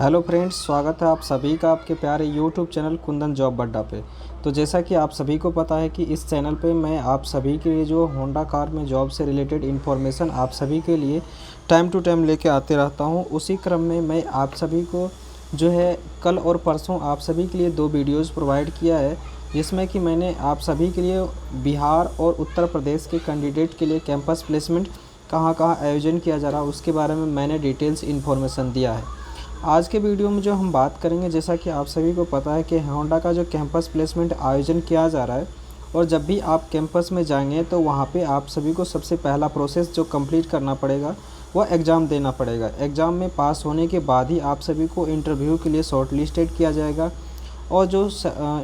Hello friends, स्वागत है आप सभी का आपके प्यारे यूट्यूब चैनल कुंदन जॉब अड्डा पे। तो जैसा कि आप सभी को पता है कि इस चैनल पे मैं आप सभी के लिए जो होंडा कार में जॉब से रिलेटेड इन्फॉर्मेशन आप सभी के लिए टाइम टू टाइम लेके आते रहता हूँ। उसी क्रम में मैं आप सभी को जो है कल और परसों आप सभी के लिए 2 वीडियोज़ प्रोवाइड किया है, जिसमें कि मैंने आप सभी के लिए बिहार और उत्तर प्रदेश के कैंडिडेट के लिए कैंपस प्लेसमेंट कहाँ कहाँ आयोजन किया जा रहा है उसके बारे में मैंने डिटेल्स इन्फॉर्मेशन दिया है। आज के वीडियो में जो हम बात करेंगे, जैसा कि आप सभी को पता है कि होंडा का जो कैंपस प्लेसमेंट आयोजन किया जा रहा है, और जब भी आप कैंपस में जाएंगे तो वहाँ पे आप सभी को सबसे पहला प्रोसेस जो कंप्लीट करना पड़ेगा वह एग्ज़ाम देना पड़ेगा। एग्ज़ाम में पास होने के बाद ही आप सभी को इंटरव्यू के लिए शॉर्ट लिस्टेड किया जाएगा, और जो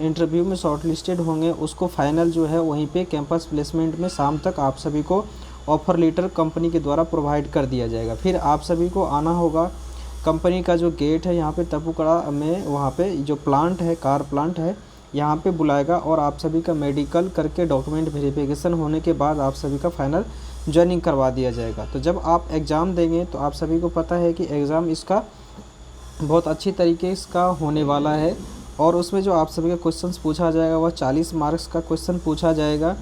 इंटरव्यू में शॉर्ट लिस्टेड होंगे उसको फाइनल जो है वहीं पर कैंपस प्लेसमेंट में शाम तक आप सभी को ऑफ़र लेटर कंपनी के द्वारा प्रोवाइड कर दिया जाएगा। फिर आप सभी को आना होगा कंपनी का जो गेट है यहाँ पे तपुकड़ा में, वहाँ पे जो प्लांट है, कार प्लांट है, यहाँ पे बुलाएगा और आप सभी का मेडिकल करके डॉक्यूमेंट वेरिफिकेशन होने के बाद आप सभी का फाइनल ज्वाइनिंग करवा दिया जाएगा। तो जब आप एग्ज़ाम देंगे तो आप सभी को पता है कि एग्ज़ाम इसका बहुत अच्छी तरीके इसका होने वाला है, और उसमें जो आप सभी का क्वेश्चंस पूछा जाएगा वह 40 मार्क्स का क्वेश्चन पूछा जाएगा।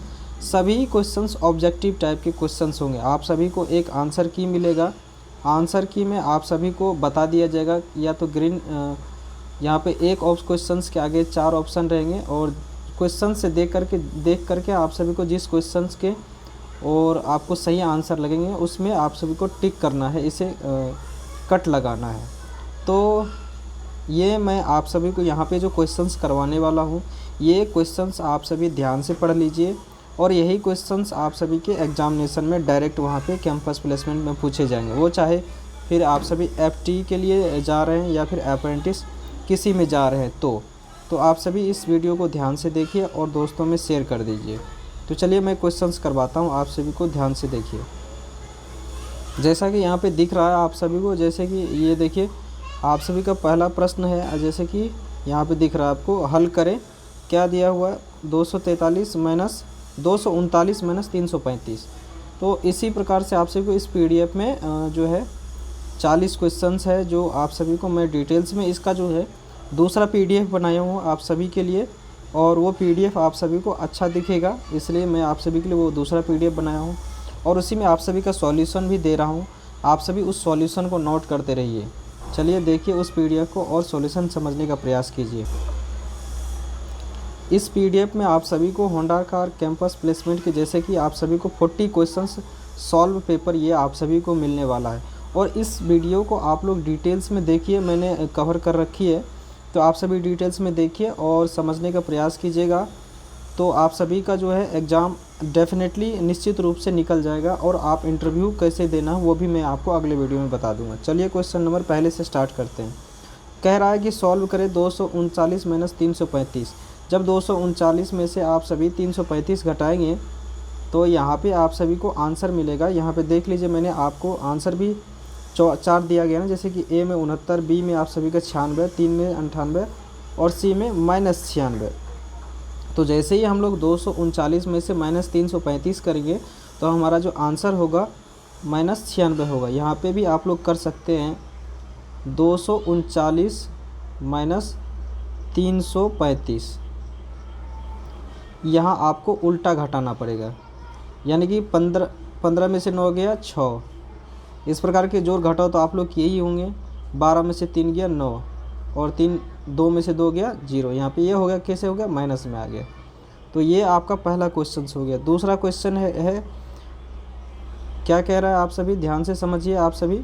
सभी क्वेश्चंस ऑब्जेक्टिव टाइप के क्वेश्चंस होंगे। आप सभी को एक आंसर की मिलेगा। आंसर की में आप सभी को बता दिया जाएगा, या तो ग्रीन यहाँ पे एक क्वेश्चंस के आगे 4 ऑप्शन रहेंगे, और क्वेश्चन से देख करके आप सभी को जिस क्वेश्चंस के और आपको सही आंसर लगेंगे उसमें आप सभी को टिक करना है, इसे कट लगाना है। तो ये मैं आप सभी को यहाँ पे जो क्वेश्चंस करवाने वाला हूँ, ये क्वेश्चंस आप सभी ध्यान से पढ़ लीजिए, और यही क्वेश्चंस आप सभी के एग्जामिनेशन में डायरेक्ट वहाँ पे कैंपस प्लेसमेंट में पूछे जाएंगे। वो चाहे फिर आप सभी एफटी के लिए जा रहे हैं या फिर अप्रेंटिस किसी में जा रहे हैं, तो आप सभी इस वीडियो को ध्यान से देखिए और दोस्तों में शेयर कर दीजिए। तो चलिए मैं क्वेश्चंस करवाता हूँ, आप सभी को ध्यान से देखिए। जैसा कि यहाँ पर दिख रहा है आप सभी को, जैसे कि ये देखिए आप सभी का पहला प्रश्न है, जैसे कि यहाँ पर दिख रहा है आपको, हल करें। क्या दिया हुआ है? 239 माइनस 335। तो इसी प्रकार से आप सभी को इस पीडीएफ में जो है 40 क्वेश्चंस है, जो आप सभी को मैं डिटेल्स में इसका जो है दूसरा पीडीएफ बनाया हूँ आप सभी के लिए, और वो पीडीएफ आप सभी को अच्छा दिखेगा, इसलिए मैं आप सभी के लिए वो दूसरा पीडीएफ बनाया हूँ, और उसी में आप सभी का सॉल्यूशन भी दे रहा हूँ। आप सभी उस सॉल्यूशन को नोट करते रहिए। चलिए देखिए उस पीडीएफ को और सॉल्यूशन समझने का प्रयास कीजिए। इस पीडीएफ में आप सभी को होंडा कार कैंपस प्लेसमेंट के जैसे कि आप सभी को 40 क्वेश्चंस सॉल्व पेपर ये आप सभी को मिलने वाला है, और इस वीडियो को आप लोग डिटेल्स में देखिए, मैंने कवर कर रखी है, तो आप सभी डिटेल्स में देखिए और समझने का प्रयास कीजिएगा। तो आप सभी का जो है एग्ज़ाम डेफिनेटली निश्चित रूप से निकल जाएगा, और आप इंटरव्यू कैसे देना वो भी मैं आपको अगले वीडियो में बता दूँगा। चलिए क्वेश्चन नंबर पहले से स्टार्ट करते हैं। कह रहा है कि सॉल्व करें 239 माइनस 335। जब 239 में से आप सभी 335 घटाएंगे तो यहाँ पे आप सभी को आंसर मिलेगा। यहाँ पे देख लीजिए, मैंने आपको आंसर भी 4 दिया गया ना, जैसे कि ए में 69, बी में आप सभी का 96, 3 में 98 और सी में -96। तो जैसे ही हम लोग 239 में से -335 करेंगे तो हमारा जो आंसर होगा -96 होगा। यहाँ पे भी आप लोग कर सकते हैं 239 माइनस 335, यहाँ आपको उल्टा घटाना पड़ेगा, यानी कि 15 में से 9 गया 6, इस प्रकार के जोड़ घटाओ तो आप लोग यही होंगे। 12 में से 3 गया 9, और 2 में से 2 गया 0। यहाँ पे ये हो गया, कैसे हो गया? माइनस में आ गया। तो ये आपका पहला क्वेश्चन हो गया। दूसरा क्वेश्चन है क्या कह रहा है, आप सभी ध्यान से समझिए। आप सभी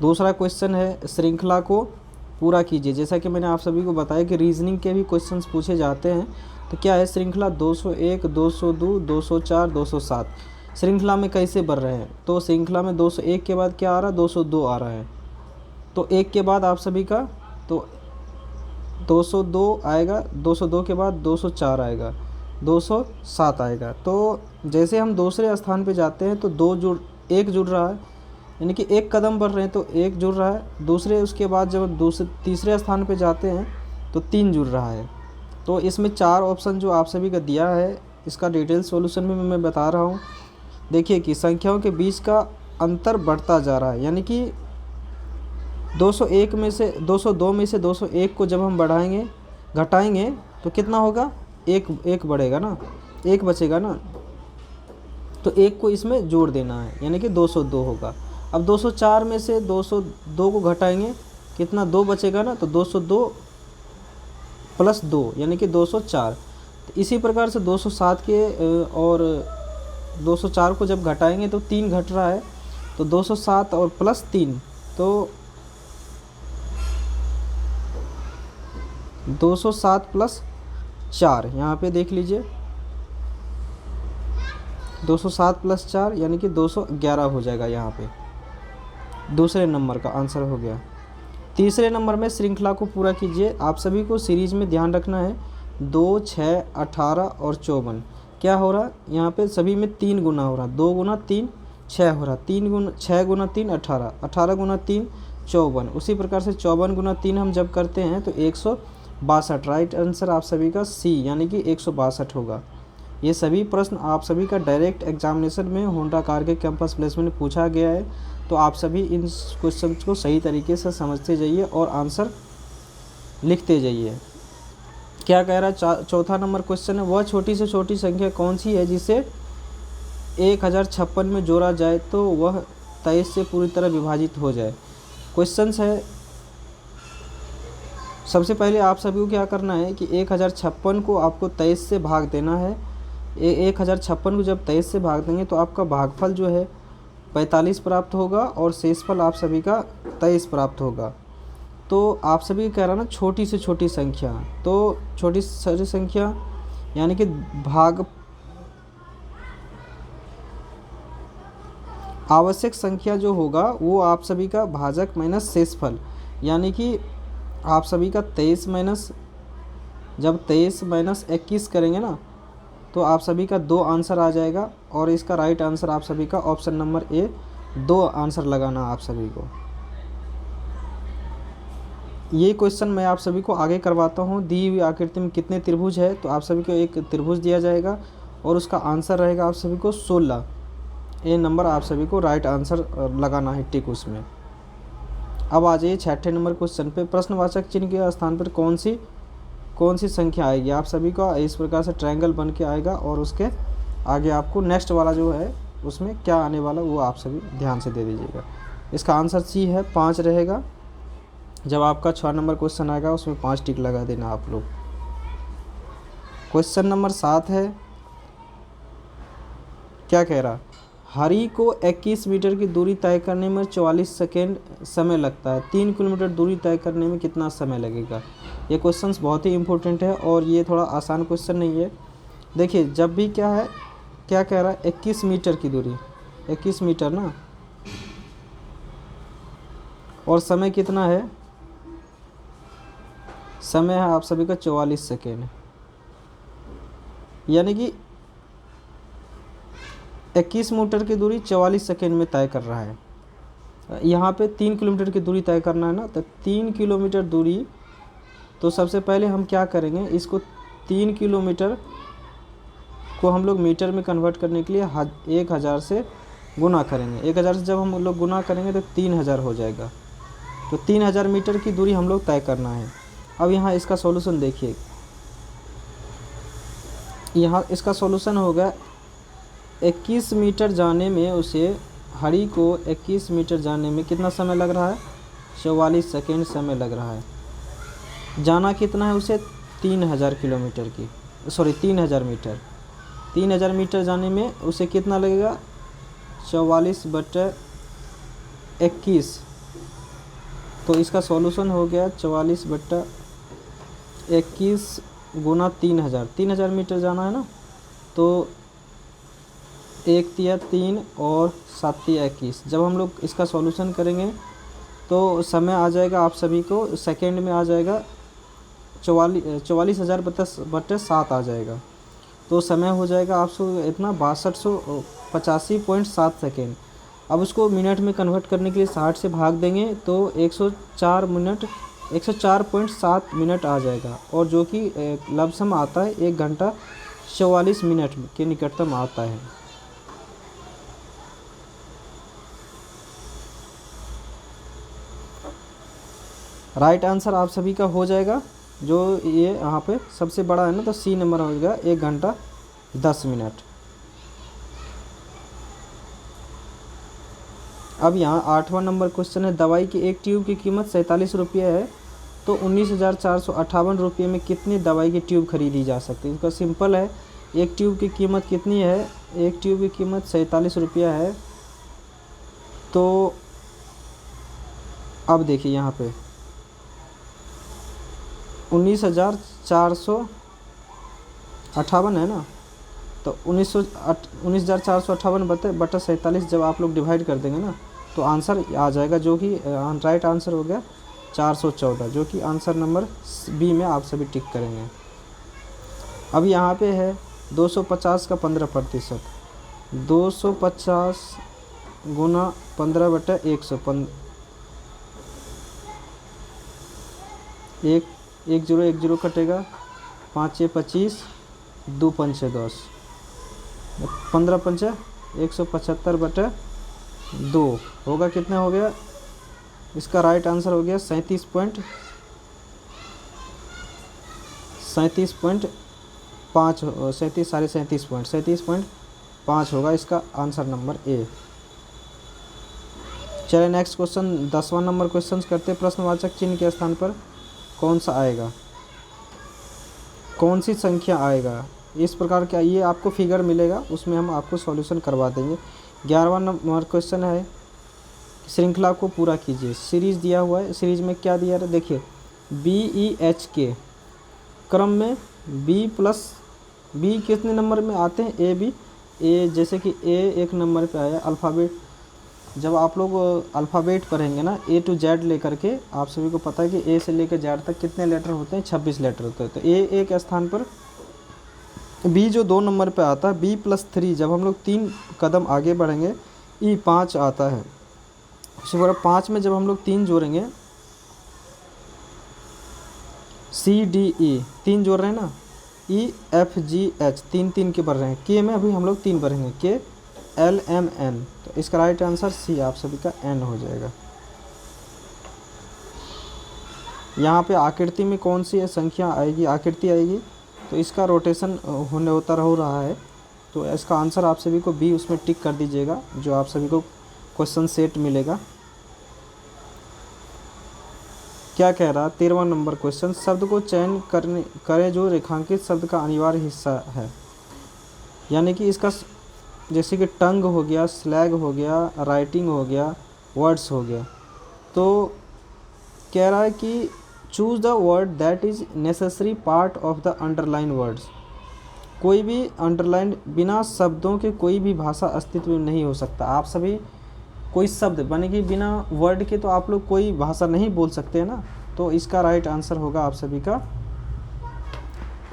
दूसरा क्वेश्चन है, श्रृंखला को पूरा कीजिए। जैसा कि मैंने आप सभी को बताया कि रीजनिंग के भी क्वेश्चंस पूछे जाते हैं। तो क्या है श्रृंखला? 201, 202, 204, 207 श्रृंखला में कैसे बढ़ रहे हैं? तो श्रृंखला में 201 के बाद क्या आ रहा है? 202 आ रहा है। तो 1 के बाद आप सभी का तो 202 आएगा, 202 के बाद 204 आएगा, 207 आएगा। तो जैसे हम दूसरे स्थान पे जाते हैं तो 1 जुड़ रहा है, यानी कि 1 कदम बढ़ रहे हैं तो 1 जुड़ रहा है। दूसरे उसके बाद जब तीसरे स्थान पे जाते हैं तो 3 जुड़ रहा है। तो इसमें 4 ऑप्शन जो आप सभी का दिया है, इसका डिटेल सॉल्यूशन भी मैं बता रहा हूँ। देखिए कि संख्याओं के बीच का अंतर बढ़ता जा रहा है, यानी कि 201 में से 202 में से 201 को जब हम बढ़ाएंगे घटाएंगे तो कितना होगा, एक बढ़ेगा ना, एक बचेगा ना, तो एक को इसमें जोड़ देना है यानी कि 202 होगा। अब 204 में से 202 को घटाएंगे कितना, 2 बचेगा ना, तो 202 प्लस 2 यानी कि 204। तो इसी प्रकार से 207 के और 204 को जब घटाएंगे तो 3 घट रहा है, तो 207 और प्लस 3 तो 207 प्लस 4, यहाँ पे देख लीजिए 207 प्लस 4 यानी कि 211 हो जाएगा। यहाँ पे दूसरे नंबर का आंसर हो गया। तीसरे नंबर में श्रृंखला को पूरा कीजिए। आप सभी को सीरीज में ध्यान रखना है 2, 6, 18 और 54 क्या हो रहा, यहाँ पे सभी में 3 गुना हो रहा, 2 गुना 3 6 हो रहा, 6 गुना 3 18, 18 गुना 3 54। उसी प्रकार से 54 गुना 3 हम जब करते हैं तो 162। राइट आंसर आप सभी का सी यानी कि 162 होगा। ये सभी प्रश्न आप सभी का डायरेक्ट एग्जामिनेशन में होंडा कार के कैंपस प्लेसमेंट में पूछा गया है, तो आप सभी इन क्वेश्चन को सही तरीके से समझते जाइए और आंसर लिखते जाइए। क्या कह रहा है, चौथा नंबर क्वेश्चन है, वह छोटी से छोटी संख्या कौन सी है जिसे 1056 में जोड़ा जाए तो वह 23 से पूरी तरह विभाजित हो जाए। क्वेश्चन है, सबसे पहले आप सभी को क्या करना है कि 1056 को आपको 23 से भाग देना है। 1056 को जब 23 से भाग देंगे तो आपका भागफल जो है 45 प्राप्त होगा और शेषफल आप सभी का 23 प्राप्त होगा। तो आप सभी कह रहा ना छोटी से छोटी संख्या, तो छोटी से छोटी संख्या यानी कि भाग आवश्यक संख्या जो होगा वो आप सभी का भाजक माइनस शेषफल, यानी कि आप सभी का 23 माइनस, जब 23 माइनस 21 करेंगे ना तो आप सभी का 2 आंसर आ जाएगा और इसका राइट आंसर आप सभी का ऑप्शन नंबर ए 2 आंसर लगाना आप सभी को। ये क्वेश्चन मैं आप सभी को आगे करवाता हूँ। दी हुई आकृति में कितने त्रिभुज है, तो आप सभी को एक त्रिभुज दिया जाएगा और उसका आंसर रहेगा आप सभी को 16। ये नंबर आप सभी को राइट आंसर लगाना है टिक उसमें। अब आ जाइए छठे नंबर क्वेश्चन पे, प्रश्नवाचक चिन्ह के स्थान पर कौन सी संख्या आएगी। आप सभी का इस प्रकार से ट्रायंगल बन के आएगा और उसके आगे आपको नेक्स्ट वाला जो है उसमें क्या आने वाला वो आप सभी ध्यान से दे दीजिएगा। इसका आंसर सी है 5 रहेगा। जब आपका 6 नंबर क्वेश्चन आएगा उसमें 5 टिक लगा देना आप लोग। क्वेश्चन नंबर 7 है, क्या कह रहा, हरि को 21 मीटर की दूरी तय करने में 44 सेकेंड समय लगता है, 3 किलोमीटर दूरी तय करने में कितना समय लगेगा। ये क्वेश्चंस बहुत ही इंपॉर्टेंट है और ये थोड़ा आसान क्वेश्चन नहीं है। देखिए जब भी क्या है, क्या कह रहा है 21 मीटर की दूरी, 21 मीटर ना, और समय कितना है, समय है आप सभी का 44 सेकेंड, यानी कि 21 मीटर की दूरी 44 सेकेंड में तय कर रहा है। यहाँ पे 3 किलोमीटर की दूरी तय करना है ना, तो 3 किलोमीटर दूरी, तो सबसे पहले हम क्या करेंगे, इसको 3 किलोमीटर को हम लोग मीटर में कन्वर्ट करने के लिए 1000 से गुना करेंगे। 1000 से जब हम लोग गुना करेंगे तो 3000 हो जाएगा। तो 3000 मीटर की दूरी हम लोग तय करना है। अब यहाँ इसका सॉल्यूशन देखिए, यहाँ इसका सॉल्यूशन होगा 21 मीटर जाने में, उसे हरि को 21 मीटर जाने में कितना समय लग रहा है, 44 सेकेंड समय लग रहा है। जाना कितना है उसे, 3000 किलोमीटर की, सॉरी 3000 मीटर, 3000 मीटर जाने में उसे कितना लगेगा, 44/21। तो इसका सॉल्यूशन हो गया 44/21 गुना 3000, 3000 मीटर जाना है ना, तो 1 तिया 3 और 7 तिया 21। जब हम लोग इसका सॉल्यूशन करेंगे तो समय आ जाएगा आप सभी को सेकेंड में आ जाएगा 44,000/7 आ जाएगा। तो समय हो जाएगा आपको इतना 6285.7 सेकेंड। अब उसको मिनट में कन्वर्ट करने के लिए 60 से भाग देंगे तो 104.7 मिनट आ जाएगा, और जो कि लमसम आता है 1 घंटा 44 मिनट के निकटतम आता है। राइट आंसर आप सभी का हो जाएगा जो ये यहाँ पे सबसे बड़ा है ना, तो सी नंबर हो जाएगा 1 घंटा 10 मिनट। अब यहाँ 8वां नंबर क्वेश्चन है, दवाई की एक ट्यूब की कीमत 47 रुपये है, तो 19,458 रुपये में कितनी दवाई की ट्यूब खरीदी जा सकती है। इसका सिंपल है, एक ट्यूब की कीमत कितनी है, एक ट्यूब की कीमत 47 रुपया है। तो अब देखिए यहाँ पे 19,458 है ना, तो 19,458 बटा 47 जब आप लोग डिवाइड कर देंगे ना, तो आंसर आ जाएगा, जो कि राइट आंसर हो गया 414, जो कि आंसर नंबर बी में आप सभी टिक करेंगे। अब यहाँ पे है 250 का 15%, 250 गुना 15 बटा 100, एक जीरो कटेगा, 5 6 25, 2 5 6 10, 15 5 175 बटा 2 होगा, कितना हो गया, इसका राइट आंसर हो गया 37.5 37.5 होगा इसका आंसर नंबर ए। चलिए नेक्स्ट क्वेश्चन 10वां नंबर क्वेश्चन करते हैं। प्रश्नवाचक चिन्ह के स्थान पर कौन सा आएगा, कौन सी संख्या आएगा, इस प्रकार का ये आपको फिगर मिलेगा, उसमें हम आपको सॉल्यूशन करवा देंगे। 11वां नंबर क्वेश्चन है, श्रृंखला को पूरा कीजिए। सीरीज दिया हुआ है, सीरीज में क्या दिया है देखिए, BEH के क्रम में B कितने नंबर में आते हैं, AB, ए जैसे कि A एक नंबर पे आया। अल्फ़ाबेट जब आप लोग अल्फ़ाबेट पढ़ेंगे ना A to Z लेकर के, आप सभी को पता है कि A से लेकर Z तक कितने लेटर होते हैं, 26 लेटर होते हैं। तो A एक स्थान पर, B जो 2 नंबर पे आता है, B+3 जब हम लोग 3 कदम आगे बढ़ेंगे E 5 आता है। उसी तरह 5 में जब हम लोग 3 जोड़ेंगे, CDE 3 जोड़ रहे हैं ना, EFGH 3 के बढ़ रहे हैं, K में अभी हम लोग 3 बढ़ेंगे, KLMN, तो इसका राइट आंसर सी आप सभी का N हो जाएगा। यहाँ पे आकृति में कौन सी संख्या आएगी, आकृति आएगी, तो इसका रोटेशन हो रहा है, तो इसका आंसर आप सभी को बी उसमें टिक कर दीजिएगा, जो आप सभी को क्वेश्चन सेट मिलेगा। क्या कह रहा है 13वां नंबर क्वेश्चन, शब्द को चयन करें जो रेखांकित शब्द का अनिवार्य हिस्सा है। यानी कि इसका जैसे कि टंग हो गया, स्लैग हो गया, राइटिंग हो गया, वर्ड्स हो गया, तो कह रहा है कि choose the word that is necessary part of the underline words. कोई भी अंडरलाइन बिना शब्दों के कोई भी भाषा अस्तित्व में नहीं हो सकता। आप सभी कोई शब्द बनेगी बिना वर्ड के, तो आप लोग कोई भाषा नहीं बोल सकते हैं ना, तो इसका राइट आंसर होगा आप सभी का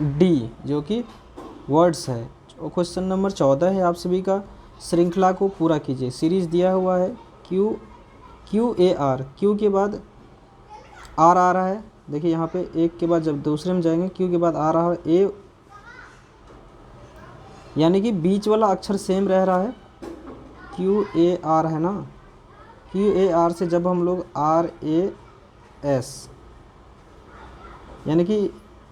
डी, जो कि वर्ड्स है। क्वेश्चन नंबर 14 है आप सभी का, श्रृंखला को पूरा कीजिए। सीरीज दिया हुआ है QAR, क्यू के बाद आर आ रहा है, देखिए यहाँ पे एक के बाद जब दूसरे में जाएंगे क्यू के बाद आ रहा है ए, यानी कि बीच वाला अक्षर सेम रह रहा है, QAR है ना, QAR से जब हम लोग RAS, यानी कि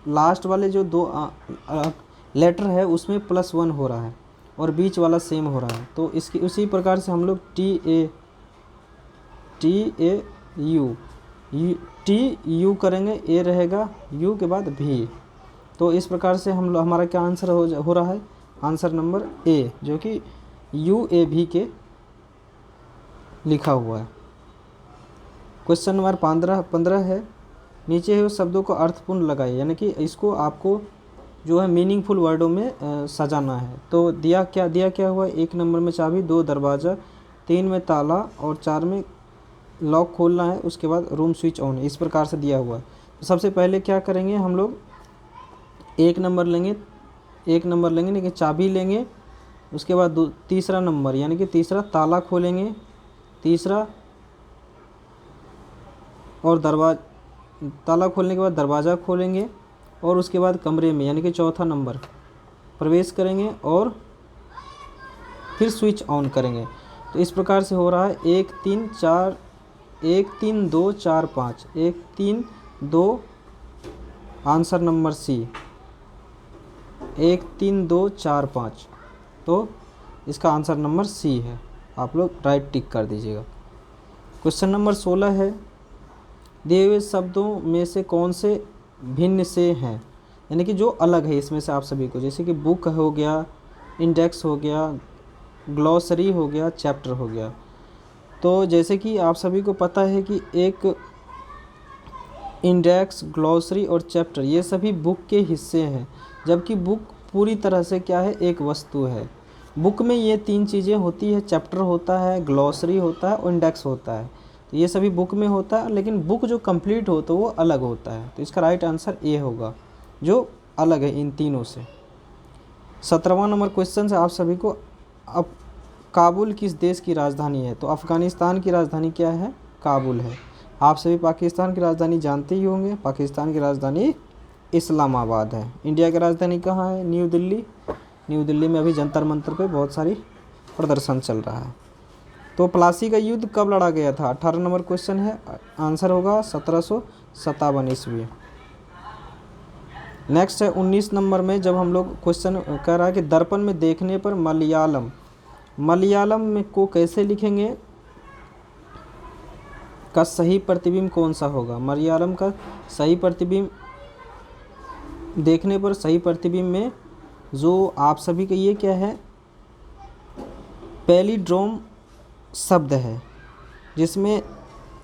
लास्ट वाले जो 2 लेटर है उसमें +1 हो रहा है और बीच वाला सेम हो रहा है, तो इसकी उसी प्रकार से हम लोग TU करेंगे, ए रहेगा, यू के बाद भी, तो इस प्रकार से हम लोग हमारा क्या आंसर हो रहा है, आंसर नंबर ए, जो कि UAV के लिखा हुआ है। क्वेश्चन नंबर 15 है, नीचे है शब्दों को अर्थपूर्ण लगाइए, यानी कि इसको आपको जो है मीनिंगफुल वर्डों में सजाना है। तो दिया क्या हुआ है, 1 नंबर में चाबी, 2 दरवाज़ा, 3 में ताला और 4 में लॉक खोलना है, उसके बाद रूम स्विच ऑन है, इस प्रकार से दिया हुआ है। तो सबसे पहले क्या करेंगे हम लोग, 1 नंबर लेंगे लेकिन चाबी लेंगे, उसके बाद तीसरा नंबर यानी कि तीसरा ताला खोलेंगे, तीसरा और ताला खोलने के बाद दरवाज़ा खोलेंगे और उसके बाद कमरे में यानी कि चौथा नंबर प्रवेश करेंगे और फिर स्विच ऑन करेंगे। तो इस प्रकार से हो रहा है 1 3 4 1 3 2 4 5, 1 3 2, आंसर नंबर सी 1 3 2 4 5। तो इसका आंसर नंबर सी है, आप लोग राइट टिक कर दीजिएगा। क्वेश्चन नंबर 16 है, दिए हुए शब्दों में से कौन से भिन्न से हैं, यानी कि जो अलग है इसमें से आप सभी को, जैसे कि बुक हो गया, इंडेक्स हो गया, ग्लॉसरी हो गया, चैप्टर हो गया। तो जैसे कि आप सभी को पता है कि एक इंडेक्स, ग्लॉसरी और चैप्टर ये सभी बुक के हिस्से हैं, जबकि बुक पूरी तरह से क्या है, एक वस्तु है। बुक में ये 3 चीज़ें होती है, चैप्टर होता है, ग्लॉसरी होता है और इंडेक्स होता है। तो ये सभी बुक में होता है, लेकिन बुक जो कंप्लीट हो तो वो अलग होता है। तो इसका राइट आंसर ए होगा, जो अलग है इन तीनों से। 17वां नंबर क्वेश्चन है आप सभी को, अब काबुल किस देश की राजधानी है? तो अफ़गानिस्तान की राजधानी क्या है? काबुल है। आप सभी पाकिस्तान की राजधानी जानते ही होंगे, पाकिस्तान की राजधानी इस्लामाबाद है। इंडिया की राजधानी कहाँ है? न्यू दिल्ली। न्यू दिल्ली में अभी जंतर मंतर पे बहुत सारी प्रदर्शन चल रहा है। तो प्लासी का युद्ध कब लड़ा गया था? 18 नंबर क्वेश्चन है, आंसर होगा 1757 ईस्वी। नेक्स्ट है 19 नंबर में, जब हम लोग क्वेश्चन कह रहा है कि दर्पण में देखने पर मलयालम में को कैसे लिखेंगे, का सही प्रतिबिंब कौन सा होगा? मलयालम का सही प्रतिबिंब देखने पर सही प्रतिबिंब में जो आप सभी का ये क्या है, पैलिड्रोम शब्द है, जिसमें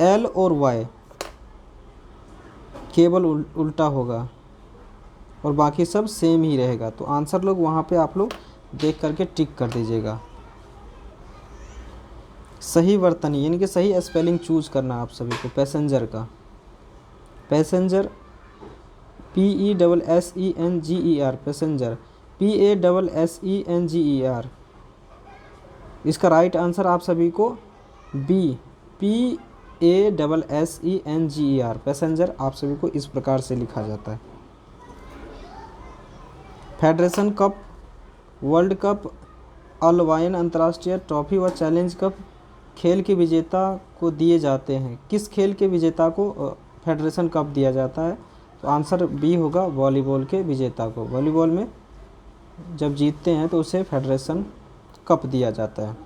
एल और वाई केवल उल्टा होगा और बाकी सब सेम ही रहेगा। तो आंसर लोग वहाँ पे आप लोग देख करके टिक कर दीजिएगा। सही वर्तनी यानी कि सही स्पेलिंग चूज करना आप सभी को। पैसेंजर का, पैसेंजर PESSENGER, पैसेंजर PASSENGER। इसका राइट आंसर आप सभी को बी PASSENGER, पैसेंजर आप सभी को इस प्रकार से लिखा जाता है। फेडरेशन कप, वर्ल्ड कप, अल्बाइन अंतर्राष्ट्रीय ट्रॉफी व चैलेंज कप खेल के विजेता को दिए जाते हैं। किस खेल के विजेता को फेडरेशन कप दिया जाता है? तो आंसर बी होगा, वॉलीबॉल के विजेता को। वॉलीबॉल में जब जीतते हैं तो उसे फेडरेशन कप दिया जाता है।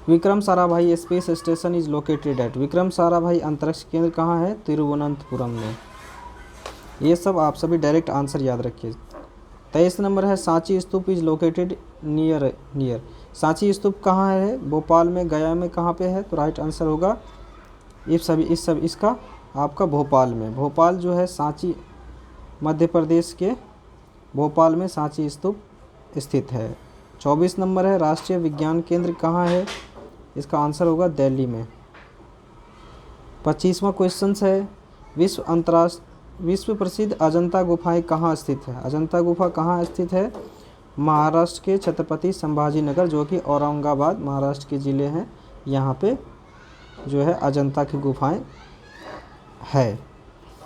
Vikram Sarabhai space station is located at, Vikram Sarabhai अंतरिक्ष केंद्र कहाँ है? तिरुवनंतपुरम में। ये सब आप सभी डायरेक्ट आंसर याद रखिए। 23 नंबर है, सांची स्तूप इज लोकेटेड नियर, सांची स्तूप कहाँ है? भोपाल में, गया में, कहाँ पे है? तो राइट आंसर होगा इसका आपका भोपाल में। भोपाल जो है सांची, मध्य प्रदेश के भोपाल में सांची स्तूप स्थित है। 24 नंबर है, राष्ट्रीय विज्ञान केंद्र कहाँ है? इसका आंसर होगा दिल्ली में। 25वां क्वेश्चन है, विश्व प्रसिद्ध अजंता गुफाएं कहाँ स्थित है? अजंता गुफा कहाँ स्थित है? महाराष्ट्र के छत्रपति संभाजी नगर, जो कि औरंगाबाद महाराष्ट्र के ज़िले हैं, यहाँ पे जो है अजंता की गुफाएं है।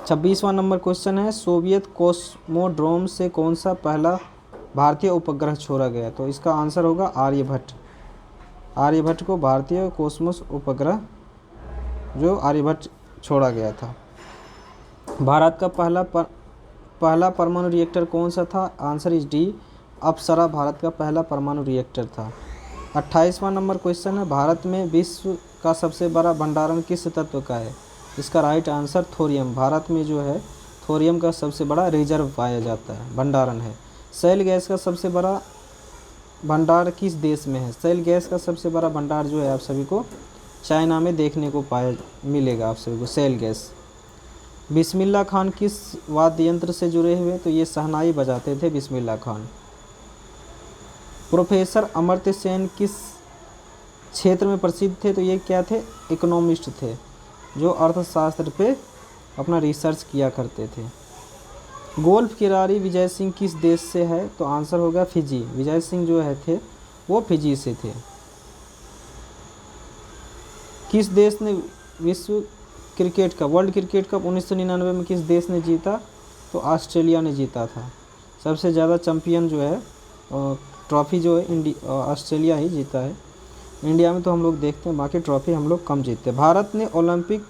26वां नंबर क्वेश्चन है, सोवियत कॉस्मोड्रोम से कौन सा पहला भारतीय उपग्रह छोड़ा गया? तो इसका आंसर होगा आर्यभट्ट। आर्यभट्ट को भारतीय कॉस्मोस उपग्रह जो आर्यभट्ट छोड़ा गया था। भारत का पहला परमाणु रिएक्टर कौन सा था? आंसर इज डी, अप्सरा भारत का पहला परमाणु रिएक्टर था। 28वां नंबर क्वेश्चन है, भारत में विश्व का सबसे बड़ा भंडारण किस तत्व का है? इसका राइट आंसर थोरियम। भारत में जो है थोरियम का सबसे बड़ा रिजर्व पाया जाता है, भंडारण है। सेल गैस का सबसे बड़ा भंडार किस देश में है? सेल गैस का सबसे बड़ा भंडार जो है आप सभी को चाइना में देखने को मिलेगा आप सभी को, सेल गैस। बिस्मिल्लाह खान किस वाद्य यंत्र से जुड़े हुए? तो ये शहनाई बजाते थे बिस्मिल्लाह खान। प्रोफेसर अमर्त्य सेन किस क्षेत्र में प्रसिद्ध थे? तो ये क्या थे? इकोनॉमिस्ट थे, जो अर्थशास्त्र पे अपना रिसर्च किया करते थे। गोल्फ खिलाड़ी विजय सिंह किस देश से है? तो आंसर होगा फिजी। विजय सिंह जो है थे वो फिजी से थे। किस देश ने विश्व cricket cup, world cricket cup 1999 में किस देश ने जीता? तो ऑस्ट्रेलिया ने जीता था। सबसे ज़्यादा चैंपियन जो है ट्रॉफी जो है ऑस्ट्रेलिया ही जीता है। इंडिया में तो हम लोग देखते हैं, बाकी ट्रॉफी हम लोग कम जीतते हैं। भारत ने ओलंपिक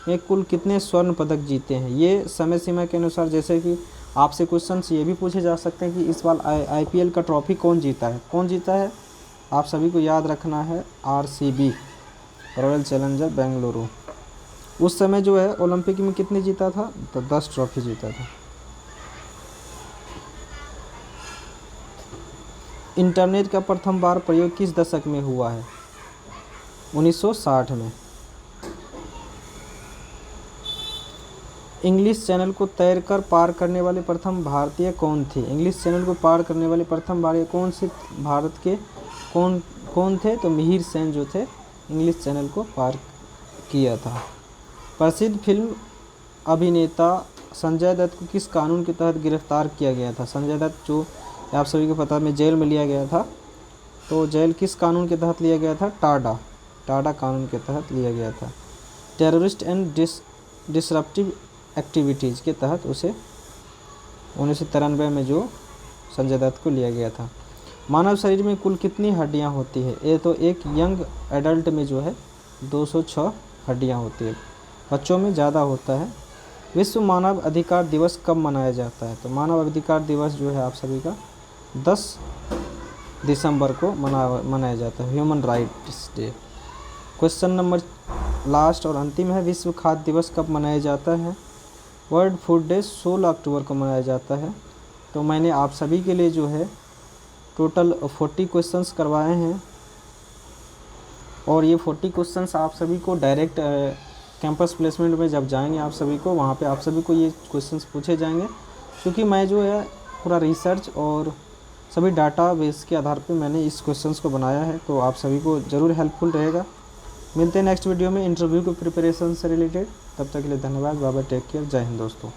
में कुल कितने स्वर्ण पदक जीते हैं? ये समय सीमा के अनुसार, जैसे कि आपसे क्वेश्चंस ये भी पूछे जा सकते हैं कि इस बार IPL का ट्रॉफी कौन जीता है? कौन जीता है? आप सभी को याद रखना है, RCB, रॉयल चैलेंजर बेंगलुरु। उस समय जो है ओलंपिक में कितने जीता था? तो 10 ट्रॉफी जीता था। इंटरनेट का प्रथम बार प्रयोग किस दशक में हुआ है? 1960 में। इंग्लिश चैनल को तैरकर पार करने वाले प्रथम भारतीय कौन थे? इंग्लिश चैनल को पार करने वाले प्रथम भारतीय कौन से भारत के कौन थे? तो मिहिर सेन जो थे, इंग्लिश चैनल को पार किया था। प्रसिद्ध फिल्म अभिनेता संजय दत्त को किस कानून के तहत गिरफ्तार किया गया था? संजय दत्त जो आप सभी को पता है जेल में लिया गया था, तो जेल किस कानून के तहत लिया गया था? टाडा कानून के तहत लिया गया था। टेररिस्ट एंड डिसरप्टिव एक्टिविटीज़ के तहत उसे 1993 में जो संजय दत्त को लिया गया था। मानव शरीर में कुल कितनी हड्डियां होती है? ये तो एक यंग एडल्ट में जो है 206 हड्डियां होती है, बच्चों में ज़्यादा होता है। विश्व मानव अधिकार दिवस कब मनाया जाता है? तो मानव अधिकार दिवस जो है आप सभी का 10 दिसंबर को मनाया जाता है, human rights day. Question number last और अंतिम है, विश्व खाद्य दिवस कब मनाया जाता है? वर्ल्ड फूड डे 16 अक्टूबर को मनाया जाता है। तो मैंने आप सभी के लिए जो है टोटल 40 क्वेश्चंस करवाए हैं, और ये 40 क्वेश्चंस आप सभी को डायरेक्ट कैंपस प्लेसमेंट में जब जाएंगे आप सभी को, वहाँ पे आप सभी को ये क्वेश्चंस पूछे जाएंगे, क्योंकि मैं जो है पूरा रिसर्च और सभी डाटा बेस के आधार पे मैंने इस क्वेश्चंस को बनाया है, तो आप सभी को ज़रूर हेल्पफुल रहेगा। मिलते हैं नेक्स्ट वीडियो में इंटरव्यू के प्रिपरेशन से रिलेटेड। तब तक के लिए धन्यवाद, बाय बाय, टेक केयर, जय हिंद दोस्तों।